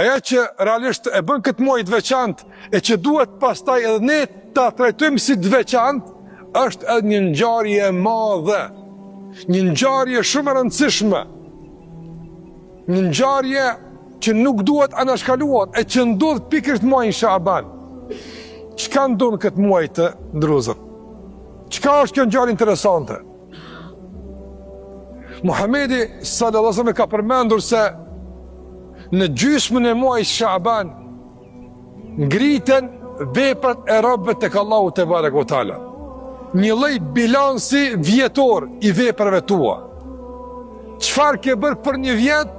Aja që realisht e bën këtë muaj të veçantë e që duhet pastaj edhe ne ta trajtojmë si të veçantë, është edhe një ngjarje e madhe, një ngjarje shumë e rëndësishme, një ngjarje që nuk duhet anashkaluar e që ndodh pikërisht muajin Shaaban. Çka ndodh këtë muaj të ndrozur? Çka është kjo ngjarje interesante? Muhamedi sallallahu alaihi wasallam ka përmendur se në gjysmën e muajit Shaaban ngriten veprat e robëve tek Allahu te barekuhu teala. Një lloj bilansi vjetor i veprave tua. Çfarë ke bërë për një vjet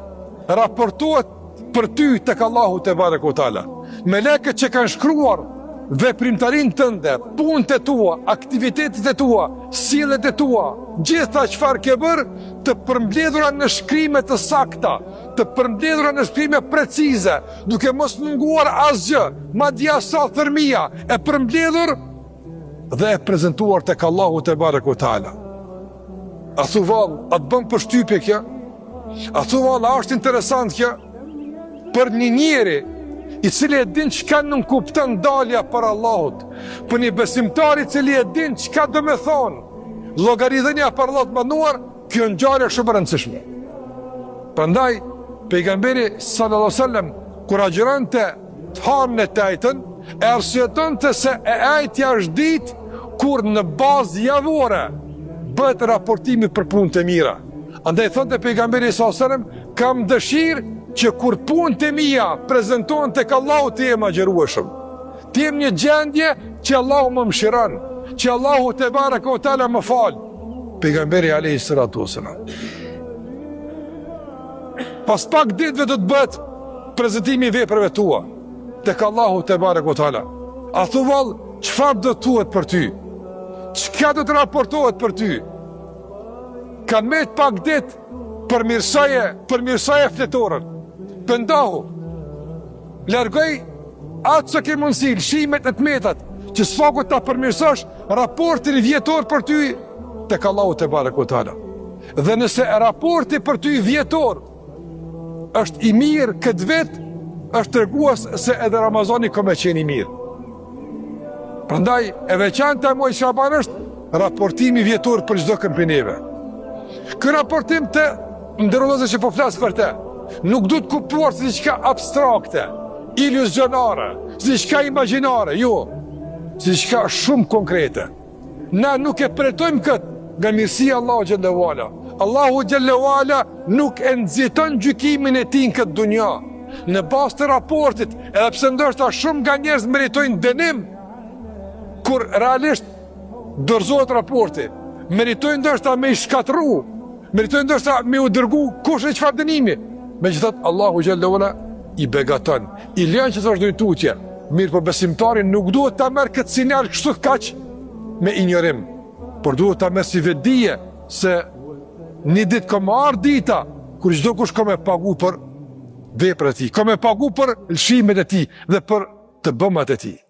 raportohet për ty tek Allahu te barekuhu teala. Melekët që kanë shkruar veprimtarinë tënde, punët e tua, aktivitetet e tua, sjelljet e tua, gjitha çfarë ke bërë, të përmbledhura në shkrime të sakta, të përmbledhura në shkrime precize, duke mos munguar asgjë, madje sa thërmia, e përmbledhur dhe e prezantuar tek Allahu te barekuhu teala. A thu vallë, a të bën përshtypje kjo? A thu vallë, a është interesant kjo? Për një njeri i cili e din çka nuk kupton dalja për Allahut, për një besimtar i cili e din çka do me thonë llogaridhënia për Allahut mënduar, kjo ngjarje është shumë e rëndësishme. Prandaj pejgamberi sallallahu alaihi wasallam kur agjironte të hanën e tajtën, e arsyetonte se e ajtja është ditë kur në bazë javore bëhet raportimi për punët e mira. Andaj thonte pejgamberi sallallahu alaihi wasallam, kam dëshirë që kur punët e mia prezantohen tek Allahu të jem agjërueshëm. Të jem një gjendje që Allahu më mëshiron, që Allahu te barekuhu teala më fal. Pejgamberi alayhi salatu wasalam. Pas pak ditëve do të bëhet prezantimi i veprave tua tek Allahu te barekuhu teala. A thu vallë, çfarë do thuhet për ty? Çka do të raportohet për ty? Kanë me pak ditë përmirësoje fletorën. Pëndohu, largoj atë që ke mundësi, lëshimet e të metat, që s'faku ta përmirësosh raportin vjetor për ty tek Allahu te barekuhu teala. Dhe nëse raporti për ty vjetor është i mirë këtë vit, është tregues se edhe Ramazani ka me qenë i mirë. Prandaj e veçanta e muajit Shaban është raportimi vjetor për çdo këmpineve. Ky raportim të ndërrozë që po flas për te, nuk du të kuptuar si diçka abstrakte, iluzionare, si diçka imagjinare, jo, si diçka shumë konkrete. Na nuk e pretojmë këtë nga mirësia Allahu xhallahu ala. Allahu xhallahu ala nuk e nxiton gjykimin e tij në këtë dunja. Në bazë të raportit, edhe pse ndoshta shumë nga njerëz meritojnë dënim, kur realisht dorëzohet raporti, meritojnë ndoshta me i shkatërru, meritojnë ndoshta me u dërgu kush e çfarë dënimi. Megjithatë Allahu xhallahu ala i begaton, i lën që të vazhdojnë tutje. Mirë, po besimtari nuk duhet ta merr këtë sinjal kështu kaq me injorim, por duhet ta merr si vetdije se një ditë ka më ardhur dita kur çdo kush ka me pagu për veprat e tij, ka me pagu për lëshimet e tij dhe për të bëmat e tij.